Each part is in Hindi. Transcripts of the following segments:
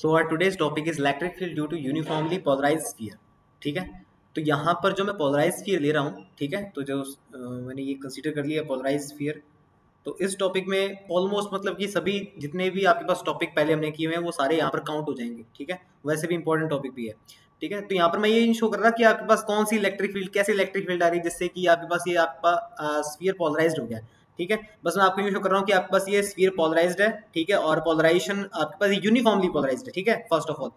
So our today's topic is electric field due to uniformly polarized sphere. ठीक है, तो यहाँ पर जो मैं पोलराइज्ड स्फीयर ले रहा हूँ, ठीक है, तो जो मैंने ये कंसीडर कर लिया पोलराइज्ड स्फीयर। तो इस टॉपिक में ऑलमोस्ट मतलब कि सभी जितने भी आपके पास टॉपिक पहले हमने किए हुए हैं वो सारे यहाँ पर काउंट हो जाएंगे। ठीक है, वैसे भी इंपॉर्टेंट टॉपिक भी है। ठीक है, तो यहाँ पर मैं ये शो कर रहा कि आपके पास कौन सी इलेक्ट्रिक फील्ड, कैसे इलेक्ट्रिक फील्ड आ रही है जिससे कि आपके पास ये आपका स्फीयर पोलराइज्ड हो गया। ठीक है, बस मैं आपको ये शो कर रहा हूँ कि आपके पास ये स्फीयर पोलराइज्ड है। ठीक है, और पोलराइजेशन आपके पास यूनिफॉर्मली पोलराइज्ड है। ठीक है, फर्स्ट ऑफ ऑल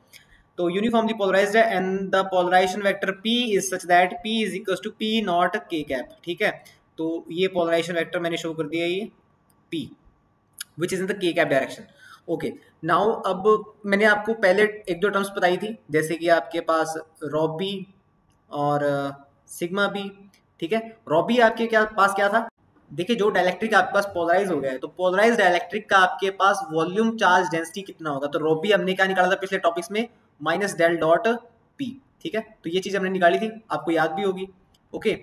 तो यूनिफॉर्मली पोलराइज्ड है and the polarization vector P is such that P is equal to P naught K cap. ठीक है, तो ये पोलराइजेशन वेक्टर मैंने शो कर दिया, ये P which is in the K cap direction. Okay, now अब मैंने आपको पहले एक दो टर्म्स बताई थी, जैसे कि आपके पास रॉब बी और सिग्मा बी। ठीक है, रॉब बी आपके पास क्या था, देखिए जो डाइलेक्ट्रिक आपके पास पोलराइज हो गया है तो पोलराइज डाइलेक्ट्रिक का आपके पास वॉल्यूम चार्ज डेंसिटी कितना होगा, तो रॉब बी हमने क्या निकाला था पिछले टॉपिक्स में, माइनस डेल डॉट पी। ठीक है, तो ये चीज हमने निकाली थी, आपको याद भी होगी। ओके,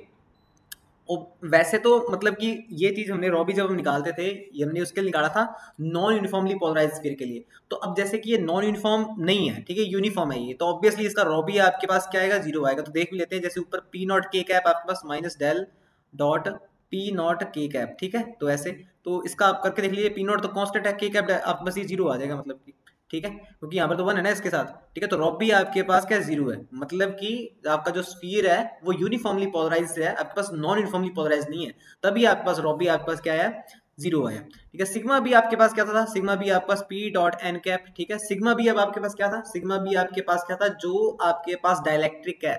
वैसे तो मतलब कि ये चीज हमने रॉबी जब हम निकालते थे ये हमने उसके लिए निकाला था नॉन यूनिफॉर्मली पोलराइज्ड स्फीयर के लिए। तो अब जैसे कि ये नॉन यूनिफॉर्म नहीं है, ठीक है, यूनिफॉर्म है ये, तो ऑब्वियसली इसका रॉबी आपके पास क्या आएगा, जीरो आएगा। तो देख भी लेते हैं, जैसे ऊपर पी नॉट के कैप आपके पास minus del dot P naught के कैप। ठीक है, तो ऐसे तो इसका आप करके देख लीजिए, पी नॉट तो कांस्टेंट है, के कैप आपके पास ये जीरो आ जाएगा मतलब कि। ठीक है, क्योंकि यहाँ पर तो वन है ना इसके साथ। ठीक है, तो रॉब भी आपके पास क्या जीरो है, मतलब कि आपका जो स्फीयर है वो यूनिफॉर्मली पोलराइज्ड है, आपके पास नॉन यूनिफॉर्मली पोलराइज्ड नहीं है, तभी आपके पास रॉब भी आपके पास क्या है, जीरो आया। ठीक है, सिग्मा भी आपके पास क्या था, सिग्मा भी आपके पास पी डॉट एन कैप। ठीक है, सिग्मा भी अब आपके पास क्या था, सिग्मा भी आपके पास क्या था, जो आपके पास डाइलेक्ट्रिक है,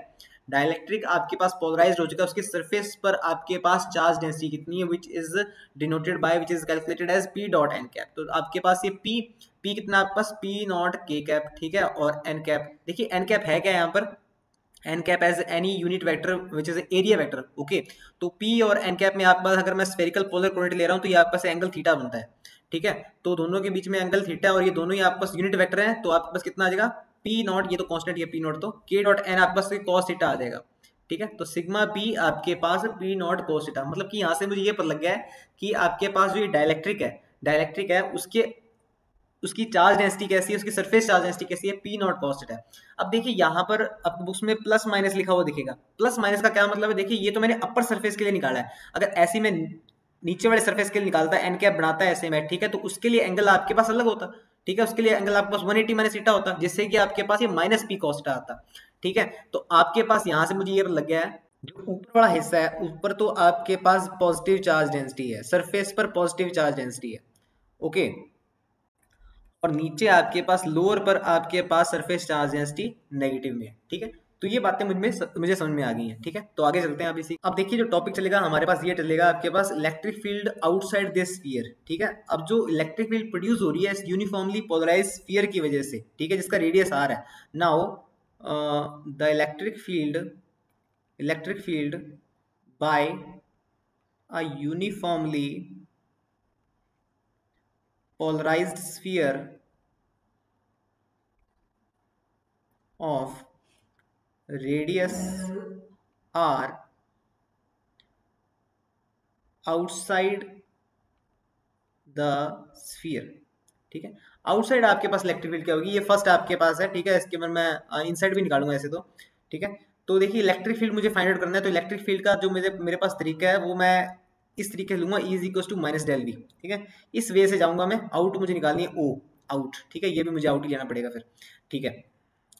डाइलेक्ट्रिक आपके पास पोलराइज्ड हो चुका है, उसके सरफेस पर आपके पास चार्ज डेंसिटी कितनी है, which is denoted by, which is calculated as P dot N cap. तो आपके पास ये पी कितना आपके पास, पी नॉट के कैप। ठीक है, और एन कैप, देखिए एन कैप है क्या यहाँ पर, N cap as any unit vector which is area vector. Okay, तो पी और एन कैप में आपके पास अगर मैं स्फेरिकल पोलर कोऑर्डिनेट ले रहा हूँ तो ये आपके पास एंगल थीटा बनता है। ठीक है, तो दोनों के बीच में एंगल थीटा और ये दोनों ही आपके पास यूनिट वेक्टर है, तो आपके पास कितना आ जाएगा, पी नॉट, ये तो कांस्टेंट है पी नॉट, तो के डॉट एन आपके पास कॉस थीटा आ जाएगा। ठीक है, तो सिग्मा पी आपके पास पी नॉट कॉस थीटा, मतलब कि यहाँ से मुझे ये पता लग गया है कि आपके पास जो ये डाइलेक्ट्रिक है उसके उसकी चार्ज डेंसिटी कैसी है, उसकी सरफेस चार्ज डेंसिटी कैसी है, पी नॉट कॉस थीटा है। अब देखिए यहाँ पर अब उसमें प्लस माइनस लिखा हुआ दिखेगा, प्लस माइनस का क्या मतलब है, देखिए ये तो मैंने अपर सरफेस के लिए निकाला है, अगर ऐसे में नीचे वाले सरफेस के लिए निकालता है, एन कैप बनाता है ऐसे में, ठीक है, तो उसके लिए एंगल आपके पास अलग होता। ठीक है, उसके लिए एंगल आपके पास 180 माइनस थीटा होता, जिससे कि आपके पास ये माइनस पी कॉस थीटा आता। ठीक है, तो आपके पास यहाँ से मुझे ये लग गया है, जो ऊपर वाला हिस्सा है ऊपर तो आपके पास पॉजिटिव चार्ज डेंसिटी है, सरफेस पर पॉजिटिव चार्ज डेंसिटी है। ओके, और नीचे आपके पास लोअर पर आपके पास सरफेस चार्ज डेंसिटी नेगेटिव में है। ठीक है, तो ये बातें मुझे समझ में आ गई हैं। ठीक है, तो आगे चलते हैं अब इसी, अब देखिए जो टॉपिक चलेगा हमारे पास ये चलेगा आपके पास electric field outside this sphere. ठीक है, अब जो इलेक्ट्रिक फील्ड प्रोड्यूस हो रही है इस यूनिफॉर्मली पोलराइज स्फीयर की वजह से, ठीक है, जिसका रेडियस आर है। Now the electric field by a uniformly polarized sphere of radius r outside the sphere। ठीक है, आउटसाइड आपके पास इलेक्ट्रिक फील्ड क्या होगी, ये फर्स्ट आपके पास है। ठीक है, इसके बाद मैं इनसाइड भी निकालूंगा ऐसे तो। ठीक है, तो देखिए इलेक्ट्रिक फील्ड मुझे फाइंड आउट करना है, तो इलेक्ट्रिक फील्ड का जो मेरे पास तरीका है वो मैं इस तरीके से लूंगा, E is equal to minus del V. ठीक है, इस वे से जाऊंगा मैं, आउट मुझे निकालनी है ओ आउट। ठीक है, ये भी मुझे आउट ही लेना पड़ेगा फिर। ठीक है,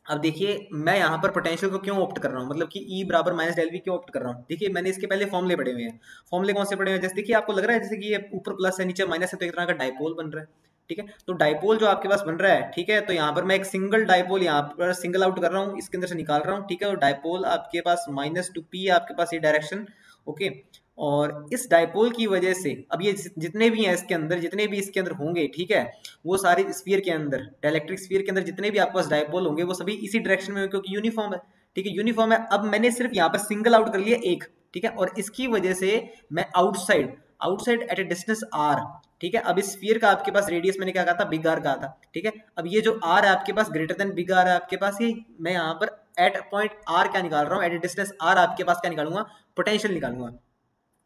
अब देखिए मैं यहाँ पर पोटेंशियल को क्यों ऑप्ट कर रहा हूँ, मतलब कि E बराबर माइनस डेल वी क्यों ऑप्ट कर रहा हूँ, देखिए मैंने इसके पहले फॉर्मूले पढ़े हुए हैं। फॉर्मूले कौन से पढ़े हुए हैं, जैसे देखिए आपको लग रहा है जैसे कि ये ऊपर प्लस है नीचे माइनस है, तो एक तरह का डाइपोल बन रहा है। ठीक है, तो डाइपोल जो आपके पास बन रहा है, ठीक है, तो यहाँ पर मैं एक सिंगल डाइपोल यहाँ पर सिंगल आउट कर रहा हूँ, इसके अंदर से निकाल रहा हूँ। ठीक है, और डाइपोल आपके पास माइनस टू पी आपके पास ये डायरेक्शन। ओके, और इस डाइपोल की वजह से अब ये जितने भी हैं इसके अंदर, जितने भी इसके अंदर होंगे, ठीक है, वो सारे स्फीयर के अंदर, डाइलेक्ट्रिक स्फीयर के अंदर जितने भी आपके पास डाइपोल होंगे वो सभी इसी डायरेक्शन में होंगे, क्योंकि यूनिफॉर्म है। ठीक है, यूनिफॉर्म है। अब मैंने सिर्फ यहाँ पर सिंगल आउट कर लिया एक। ठीक है, और इसकी वजह से मैं outside at a distance R. ठीक है, अब इस स्फीयर का आपके पास रेडियस मैंने क्या कहा था, बिग आर कहा था। ठीक है, अब ये जो आर है आपके पास ग्रेटर देन बिग आर है आपके पास, ये मैं यहाँ पर एट पॉइंट आर क्या निकाल रहा हूँ, एट ए डिस्टेंस आर आपके पास क्या निकालूंगा, पोटेंशियल निकालूंगा।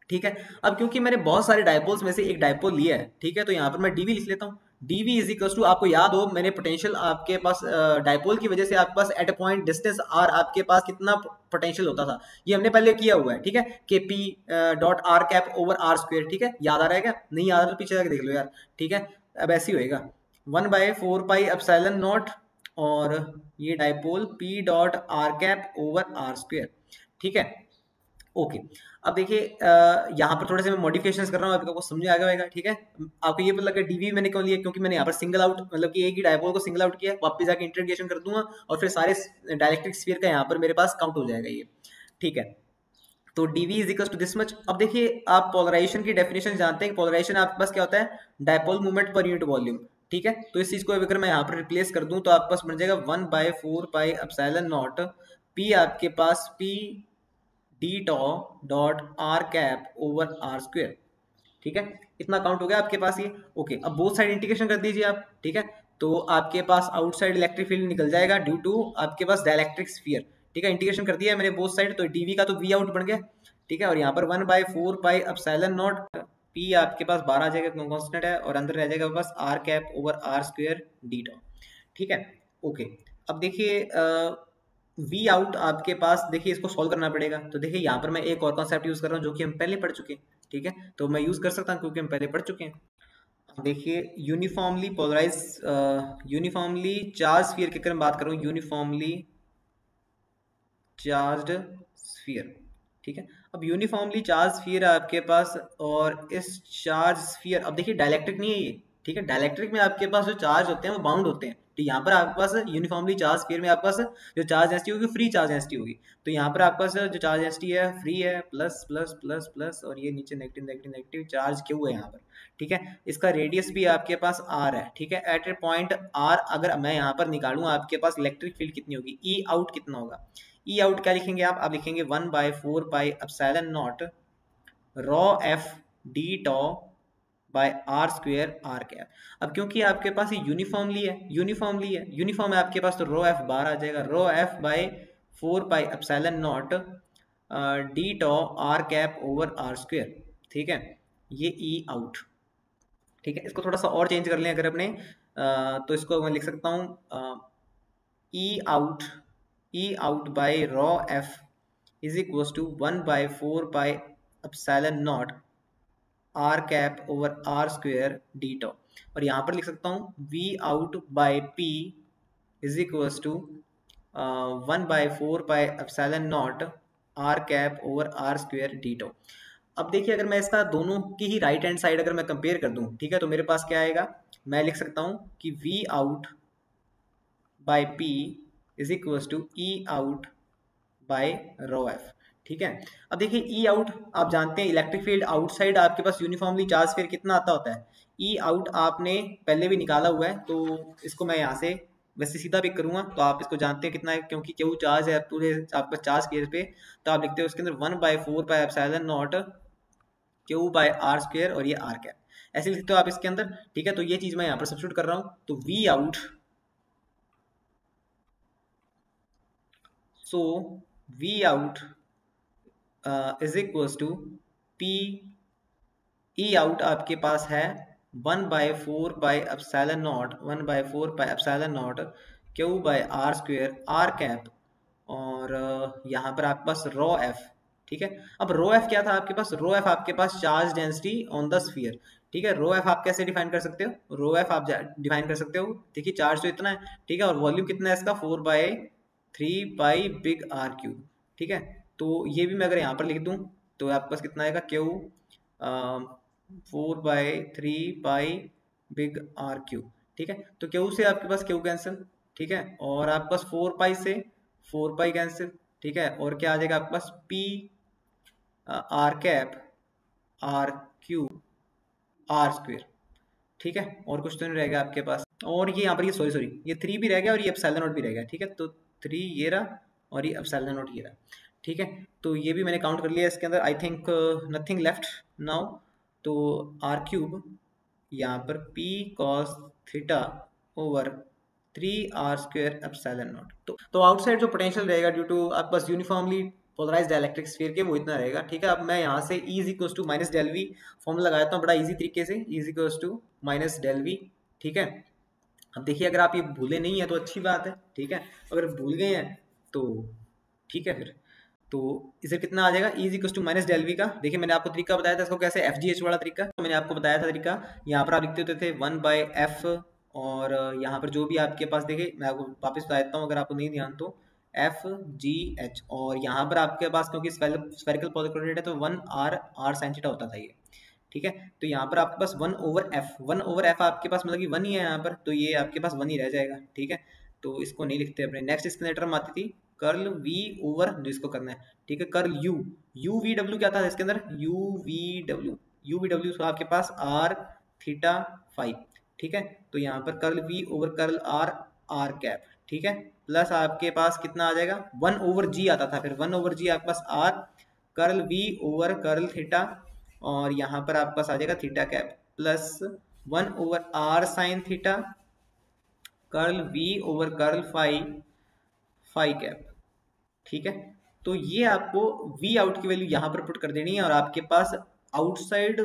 ठीक है, अब क्योंकि मैंने बहुत सारे डायपोल्स में से एक डायपोल लिया है, ठीक है, तो यहाँ पर मैं डीवी लिख लेता हूँ। dv इज इक्वल टू, आपको याद हो मैंने पोटेंशियल आपके पास डायपोल की वजह से आपके पास at a point distance r आपके पास कितना पोटेंशियल होता था, ये हमने पहले किया हुआ है, ठीक है, K P dot are cap over are square, ठीक है, याद आ रहा है क्या, नहीं याद आ रहा तो पीछे जाके देख लो यार, ठीक है। अब ऐसे ही होएगा 1/4 पाई एप्सिलॉन नॉट और ये dipole P dot are cap over are square, ठीक है, ओके। अब देखिए यहाँ पर थोड़े से मैं मॉडिफिकेशंस कर रहा हूँ, आपको समझ आ गया होगा, ठीक है। आपको ये पता लगा डीवी मैंने क्यों लिया, क्योंकि मैंने यहाँ पर सिंगल आउट, मतलब कि एक ही डायपोल को सिंगल आउट किया, वापस जाके इंटीग्रेशन कर दूंगा और फिर सारे डायइलेक्ट्रिक स्फीयर का यहाँ पर मेरे पास काउंट हो जाएगा ये, ठीक है। तो dv is equal to this much. अब देखिए आप पोलराइजेशन की डेफिनेशन जानते हैं, पोलराइजेशन आपके पास क्या होता है, डायपोल मूवमेंट पर यूनिट वॉल्यूम, ठीक है। तो इस चीज को अगर मैं यहाँ पर रिप्लेस कर दूं तो आपके पास बन जाएगा 1/4 पाई एप्सिलॉन नॉट p, आपके पास p d tau dot are cap over are square, ठीक है, इतना काउंट हो गया आपके पास ये, ओके। अब बोथ साइड इंटीग्रेशन कर दीजिए आप, ठीक है, तो आपके पास आउटसाइड इलेक्ट्रिक फील्ड निकल जाएगा ड्यू टू आपके पास डाइलेक्ट्रिक स्फीयर, ठीक है। इंटीग्रेशन कर दिया है मैंने बोथ साइड, तो डीवी का तो वी आउट बन गया, ठीक है, और यहाँ पर 1/4 पाई एप्सिलॉन नॉट पी आपके पास 12 आ जाएगा, कॉन्स्टेंट है, और अंदर रह जाएगा बस r cap over are square d tau, ठीक है, ओके। अब देखिए वी आउट आपके पास, देखिए इसको सॉल्व करना पड़ेगा, तो देखिए यहाँ पर मैं एक और कॉन्सेप्ट यूज कर रहा हूँ जो कि हम पहले पढ़ चुके हैं, ठीक है, तो मैं यूज कर सकता हूँ क्योंकि हम पहले पढ़ चुके हैं। देखिए uniformly polarize, uniformly charge sphere की अगर मैं बात करूँ, यूनिफॉर्मली चार्ज्ड स्फीयर, ठीक है। अब यूनिफॉर्मली चार्ज स्फीयर आपके पास, और इस चार्ज स्फीयर, अब देखिए डाइलेक्ट्रिक नहीं है ये, ठीक है, डाइलेक्ट्रिक में आपके पास जो चार्ज होते हैं वो बाउंड होते हैं, तो यहाँ पर आपके पास यूनिफॉर्मली चार्ज स्फीयर में आपके पास जो चार्ज डेंसिटी होगी फ्री चार्ज डेंसिटी होगी, तो यहाँ पर आपके पास जो चार्ज डेंसिटी है फ्री है, प्लस प्लस प्लस प्लस, और ये नीचे नेगेटिव नेगेटिव नेगेटिव चार्ज क्यों है यहाँ पर, ठीक है। इसका रेडियस भी आपके पास आर है, ठीक है। एट ए पॉइंट आर अगर मैं यहाँ पर निकालूँ आपके पास इलेक्ट्रिक फील्ड कितनी होगी, ई आउट कितना होगा, ई आउट क्या लिखेंगे आप लिखेंगे 1/4 pi epsilon naught rho F d tau by are square R cap. अब क्योंकि आपके पास ये यूनिफॉर्मली है, यूनिफॉर्म है आपके पास, तो रो एफ बार आ जाएगा, rho F by 4 pi epsilon naught d tau r cap over are square, ठीक है, ये ई आउट, ठीक है। इसको थोड़ा सा और चेंज कर लें अगर अपने तो इसको मैं लिख सकता हूँ E out by rho F is equal to 1/4 pi epsilon naught r cap over are square d tau, और यहाँ पर लिख सकता हूँ V out by P is equal to 1/4 pi epsilon naught r cap over are square d tau. अब देखिए अगर मैं इसका दोनों की ही राइट हैंड साइड अगर मैं कंपेयर कर दूं, ठीक है, तो मेरे पास क्या आएगा, मैं लिख सकता हूं कि V out by P is equal to E out by rho F, ठीक है। अब देखिए ई आउट आप जानते हैं इलेक्ट्रिक फील्ड आउटसाइड आपके पास यूनिफॉर्मली चार्ज फिर कितना आता होता है, ई आउट आपने पहले भी निकाला हुआ है, तो इसको मैं यहाँ से वैसे सीधा पिक करूंगा, तो आप इसको जानते हैं कितना है, क्योंकि क्यू चार्ज है पूरे आपका चार्ज केयर पे, तो आप लिखते हो उसके अंदर 1/4 pi epsilon naught Q by are square, और ये आर कैप, ऐसे लिखते हो आप इसके अंदर, ठीक है। तो ये चीज मैं यहाँ पर सब्स्टिट्यूट कर रहा हूँ, तो V out, so V out is equal to P, E out आपके पास है 1/4 pi epsilon naught, 1/4 pi epsilon naught Q by are square R cap, और यहाँ पर आपके पास रो एफ, ठीक है। अब रो एफ क्या था आपके पास, रो एफ आपके पास charge density on the sphere, ठीक है। रो एफ आप कैसे डिफाइन कर सकते हो, रो एफ आप डिफाइन कर सकते हो, देखिए चार्ज तो इतना है, ठीक है, और वॉल्यूम कितना है इसका 4/3 पाई बिग आर क्यूब, ठीक है। तो ये भी मैं अगर यहाँ पर लिख दूँ तो आपके पास कितना आएगा, Q 4/3 pi big R cube, ठीक है। तो क्यू से आपके पास क्यू कैंसिल, ठीक है, और आपके पास 4 पाई से 4 पाई कैंसिल, ठीक है, और क्या आ जाएगा आपके पास P r cap r cube r square, ठीक है, और कुछ तो नहीं रहेगा आपके पास, और ये यहाँ पर ये सॉरी ये 3 भी रह गया और ये एप्सिलॉन नॉट भी रह गया, ठीक है। तो 3 ये रहा और ये एप्सिलॉन नॉट ये रहा, ठीक है। तो ये भी मैंने काउंट कर लिया इसके अंदर, I think nothing left now, तो आर क्यूब यहाँ पर P cos theta over 3r square epsilon not, तो आउटसाइड जो पोटेंशियल रहेगा ड्यू टू आपके पास यूनिफॉर्मली पोलराइज्ड डाइलेक्ट्रिक स्फीयर के, वो इतना रहेगा, ठीक है। अब मैं यहाँ से E is equal to minus del V formula लगाता हूँ बड़ा इजी तरीके से, E is equal to minus del V ठीक है। अब देखिए अगर आप ये भूले नहीं है तो अच्छी बात है, ठीक है, अगर भूल गए हैं तो ठीक है फिर। तो इसे कितना आ जाएगा, is equal to minus del V का। देखिए मैंने आपको तरीका बताया था इसको कैसे, एफ जी एच वाला तरीका, तो मैंने आपको बताया था तरीका। यहाँ पर आप लिखते होते थे 1/f, और यहाँ पर जो भी आपके पास, देखिए मैं आपको वापस बता देता हूँ अगर आपको नहीं ध्यान तो, एफ जी एच, और यहाँ पर आपके पास क्योंकि स्फेरिकल पोलर कोऑर्डिनेट है तो 1r साइन थीटा होता था ये, ठीक है। तो यहाँ पर आपके पास 1/f आपके पास मतलब कि 1 ही है यहाँ पर, तो ये आपके पास 1 ही रह जाएगा, ठीक है। तो इसको नहीं लिखते अपने। नेक्स्ट इसके अंदर टर्म आती थी कर्ल v ओवर, जो इसको करना है, ठीक है, कर्ल u v w क्या था इसके अंदर, u v w तो आपके पास r थीटा फाई, ठीक है। तो यहाँ पर curl v over curl r cap, ठीक है, प्लस आपके पास कितना आ जाएगा, 1/g आता था, फिर 1/g आपके पास r curl v over curl theta, और यहाँ पर आपके पास आ जाएगा theta cap, plus 1/r sine theta curl v over curl phi cap, ठीक है। तो ये आपको v आउट की वैल्यू यहाँ पर पुट कर देनी है, और आपके पास आउटसाइड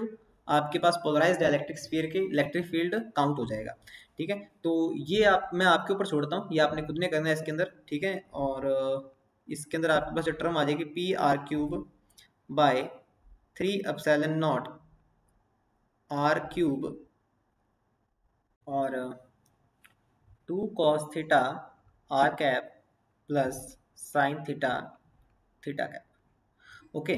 आपके पास पोलराइज्ड इलेक्ट्रिक स्फीयर के इलेक्ट्रिक फील्ड काउंट हो जाएगा, ठीक है। तो ये मैं आपके ऊपर छोड़ता हूँ, ये आपने खुद ने करना है इसके अंदर, ठीक है। और इसके अंदर आपके पास जो टर्म आ जाएगी Pr³/3ε0 r³ और 2 cos theta r cap plus sine theta cap, okay.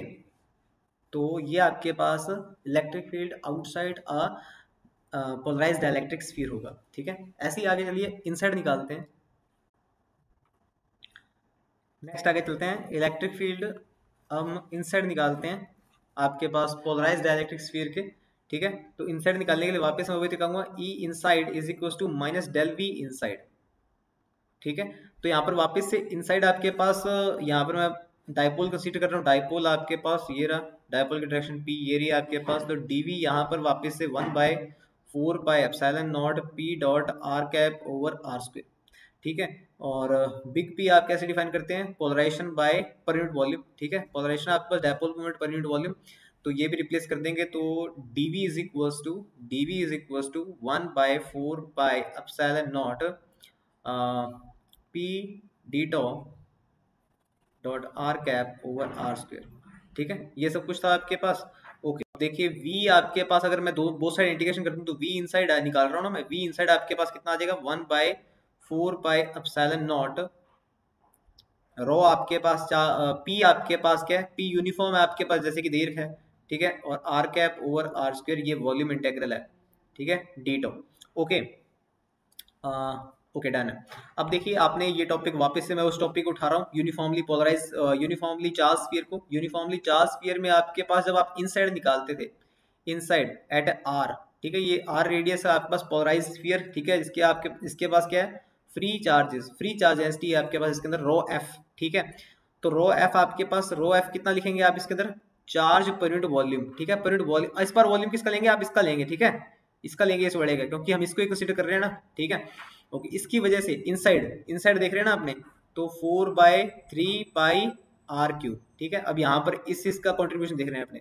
तो ये आपके पास electric field outside a polarized dielectric sphere होगा, ठीक है। ऐसे ही आगे चलिए इनसाइड निकालते हैं। नेक्स्ट आगे चलते हैं, इलेक्ट्रिक फील्ड हम इनसाइड निकालते हैं आपके पास पोलराइज्ड डाइलेक्ट्रिक स्फीयर के, ठीक है। तो इनसाइड निकालने के लिए वापस मैं वही दिखाऊंगा, E inside is equal to minus del V inside, ठीक है। तो यहाँ पर वापस से इनसाइड आपके पास, यहाँ पर मैं डाइपोल कंसीडर कर रहा हूँ, डाइपोल आपके पास ये रहा, डाइपोल की डायरेक्शन पी ये रही आपके पास, तो डीवी यहाँ पर वापस से 1/4πε0 P dot are cap over are square, ठीक है। और बिग पी आप कैसे डिफाइन करते हैं, polarization by per unit volume, ठीक है, पोलराइजेशन आपके पास dipole moment per unit volume, तो ये भी रिप्लेस कर देंगे। तो dv is equals to 1/4πε0 P d tau dot are cap over are square, ठीक है। ये सब कुछ था आपके पास, ओके। देखिए v आपके पास अगर मैं बोथ साइड इंटीग्रेशन करता हूँ तो v इनसाइड निकाल रहा हूँ ना मैं, v इनसाइड आपके पास कितना आ जाएगा, 1/4πε0 रो आपके पास p आपके पास क्या है, p यूनिफॉर्म है आपके पास जैसे कि दीर्घ है, ठीक है, और R cap over are square ये वॉल्यूम इंटेग्रल है, ठीक है, d tau, okay. Okay done है। अब देखिए आपने ये टॉपिक वापस से मैं उस टॉपिक को उठा रहा हूँ, यूनिफॉर्मली चार्ज स्फीयर को। यूनिफॉर्मली चार्ज स्फीयर में आपके पास जब आप इनसाइड निकालते थे, इनसाइड एट आर, ठीक है, ये आर रेडियस है आपके पास पोलराइज स्फीयर, ठीक है, इसके पास क्या है, फ्री चार्ज डेंसिटी है आपके पास इसके अंदर रो एफ, ठीक है। तो रो एफ आपके पास, रो एफ कितना लिखेंगे आप इसके अंदर, चार्ज पर यूनिट वॉल्यूम, ठीक है, पर यूनिट वॉल्यूम। इस बार वॉल्यूम किसका लेंगे आप, इसका लेंगे, ठीक है, इसका लेंगे, इस बढ़ेगा क्योंकि हम इसको ही कंसीडर कर रहे हैं ना, ठीक है, ओके। इसकी वजह से इनसाइड देख रहे हैं ना आपने, तो 4/3πr³, ठीक है। अब यहाँ पर इसका कॉन्ट्रीब्यूशन देख रहे हैं आपने,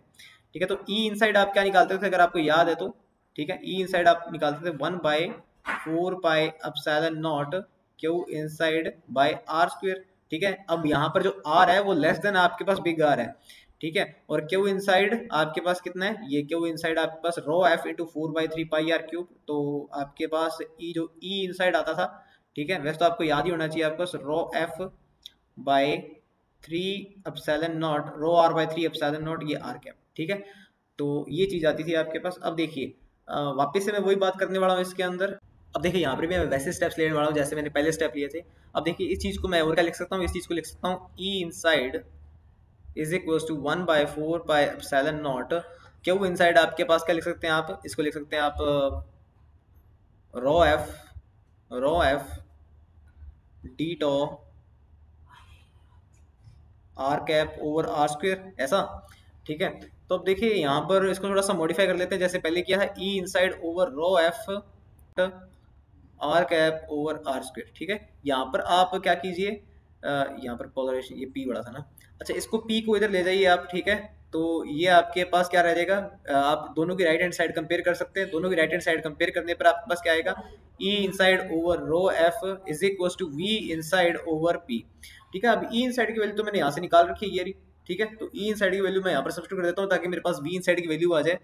ठीक है। तो ई इनसाइड आप क्या निकालते थे अगर आपको याद है तो, ठीक है, ई इनसाइड आप निकालते थे 1/4πε0 Q inside by are square, ठीक है। अब यहाँ पर जो आर है वो लेस देन आपके पास बिग आर है, ठीक है, और क्यू इनसाइड आपके पास कितना है, ये क्यू इनसाइड आपके पास रो एफ इंटू 4/3πr³, तो आपके पास जो ई इनसाइड आता था, ठीक है, वैसे तो आपको याद ही होना चाहिए आपके पास rho F by 3ε0 rho r by 3ε0 ये आर कैप, ठीक है। तो ये चीज आती थी आपके पास। अब देखिए वापस से मैं वही बात करने वाला हूँ इसके अंदर। अब देखिए यहाँ पर भी मैं वैसे स्टेप्स लेने वाला हूँ जैसे मैंने पहले स्टेप लिए थे। अब देखिए इस चीज को मैं और क्या लिख सकता हूँ, इस चीज को लिख सकता हूँ E inside is equal to 1/4πε0 Q inside आपके पास क्या लिख सकते हैं आप, इसको लिख सकते हैं आप rho F d tau r cap over are square, ऐसा, ठीक है। तो अब देखिए यहाँ पर इसको थोड़ा सा मॉडिफाई कर लेते हैं, जैसे पहले किया था E inside over rho F r cap over are square, ठीक है। यहाँ पर आप क्या कीजिए, यहाँ पर पोलराइजेशन ये पी बड़ा था ना, अच्छा इसको पी को इधर ले जाइए आप, ठीक है, तो ये आपके पास क्या रह जाएगा, आप दोनों की राइट हैंड साइड कंपेयर कर सकते हैं। दोनों की राइट हैंड साइड कंपेयर करने पर आपके पास क्या आएगा, E inside over rho F is equal to V inside over P. ठीक है, अब ई इनसाइड की वैल्यू तो मैंने यहाँ से निकाल रखी है ये रही। ठीक है, तो ई इनसाइड की वैल्यू मैं यहाँ पर सब्स्टिट्यूट कर देता हूँ ताकि मेरे पास वी इनसाइड की वैल्यू आ जाए।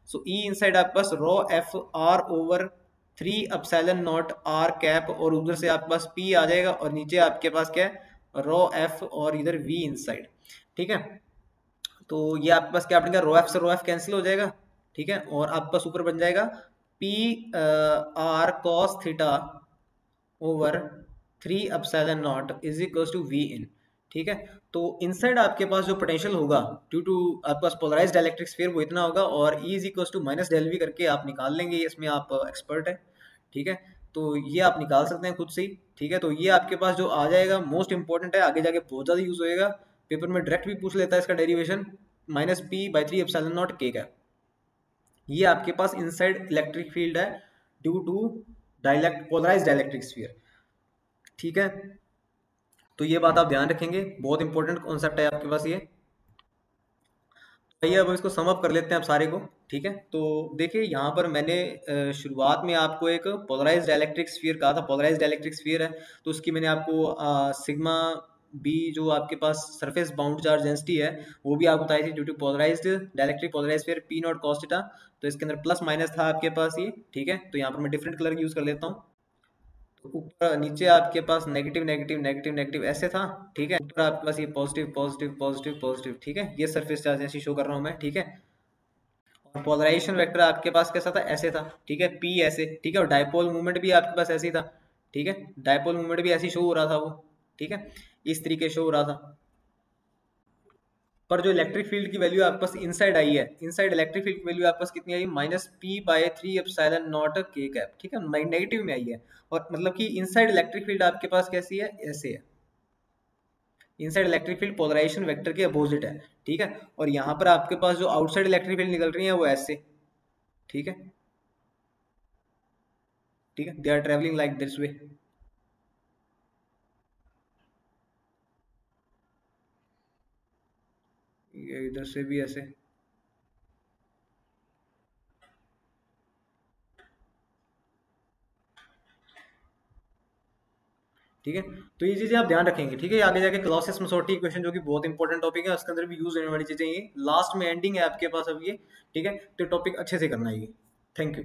सो ई इनसाइड आपके पास rho F r over 3 epsilon naught r cap, और उधर से आपके पास पी आ जाएगा, और नीचे आपके पास क्या है, रो एफ और इधर वी इनसाइड। ठीक है, तो ये आपके पास क्या बनेगा, रो एफ से रो एफ कैंसिल हो जाएगा। ठीक है, और आपके पास ऊपर बन जाएगा P r cos theta over 3 epsilon naught is equal to V in. ठीक है, तो इनसाइड आपके पास जो पोटेंशियल होगा ड्यू टू आपके पास पोलराइज्ड इलेक्ट्रिक स्फीयर वो इतना होगा, और E is equal to minus del V करके आप निकाल लेंगे, इसमें आप एक्सपर्ट है। ठीक है, तो ये आप निकाल सकते हैं खुद से ही। ठीक है, तो ये आपके पास जो आ जाएगा मोस्ट इंपॉर्टेंट है, आगे जाके बहुत ज़्यादा यूज होएगा, पेपर में डायरेक्ट भी पूछ लेता है इसका derivation, minus P by 3 epsilon naught के का। ये आपके पास इनसाइड इलेक्ट्रिक फील्ड है due to polarized electric sphere. ठीक है, तो ये बात आप ध्यान रखेंगे, बहुत इंपॉर्टेंट कॉन्सेप्ट है आपके पास ये। आइए अब इसको सम अप कर लेते हैं आप सारे को। ठीक है, तो देखिए यहाँ पर मैंने शुरुआत में आपको एक पोलराइज्ड इलेक्ट्रिक स्फीयर कहा था, पोलराइज्ड इलेक्ट्रिक स्फीयर है तो उसकी मैंने आपको सिग्मा बी जो आपके पास सरफेस बाउंड चार्ज डेंसिटी है वो भी आपको बताई थी due to polarized dielectric polarized sphere P naught cos theta. तो इसके अंदर प्लस माइनस था आपके पास ये। ठीक है, तो यहाँ पर मैं डिफरेंट कलर यूज कर लेता हूँ। ऊपर नीचे आपके पास नेगेटिव नेगेटिव नेगेटिव नेगेटिव ऐसे था। ठीक है, ऊपर आपके पास ये पॉजिटिव पॉजिटिव पॉजिटिव पॉजिटिव। ठीक है, ये सरफेस चार्ज ऐसे शो कर रहा हूँ मैं। ठीक है, और पोलराइजेशन वेक्टर आपके पास कैसा था, ऐसे था। ठीक है, पी ऐसे। ठीक है, और डायपोल मूवमेंट भी आपके पास ऐसे ही था। ठीक है, डायपोल मूवमेंट भी ऐसे शो हो रहा था वो। ठीक है, इस तरीके शो हो रहा था। पर जो इलेक्ट्रिक फील्ड की वैल्यू आपके पास इनसाइड आई है, इनसाइड इलेक्ट्रिक फील्ड की वैल्यू आपके पास कितनी आई, minus P by 3 epsilon naught के कैप। ठीक है, नेगेटिव में आई है, और मतलब कि इनसाइड इलेक्ट्रिक फील्ड आपके पास कैसी है, ऐसे है। Inside electric field polarization vector के अपोजिट है। ठीक है, और यहाँ पर आपके पास जो आउटसाइड इलेक्ट्रिक फील्ड निकल रही है वो ऐसे। ठीक है, ठीक है, they are travelling like this way. ये इधर से भी ऐसे। ठीक है, तो ये चीजें आप ध्यान रखेंगे। ठीक है, आगे जाके क्लॉसियस मेसोटी इक्वेशन जो कि बहुत इंपॉर्टेंट टॉपिक है उसके अंदर भी यूज होने वाली चीजें ये लास्ट में एंडिंग है आपके पास अब ये। ठीक है, तो टॉपिक अच्छे से करना है ये। Thank you.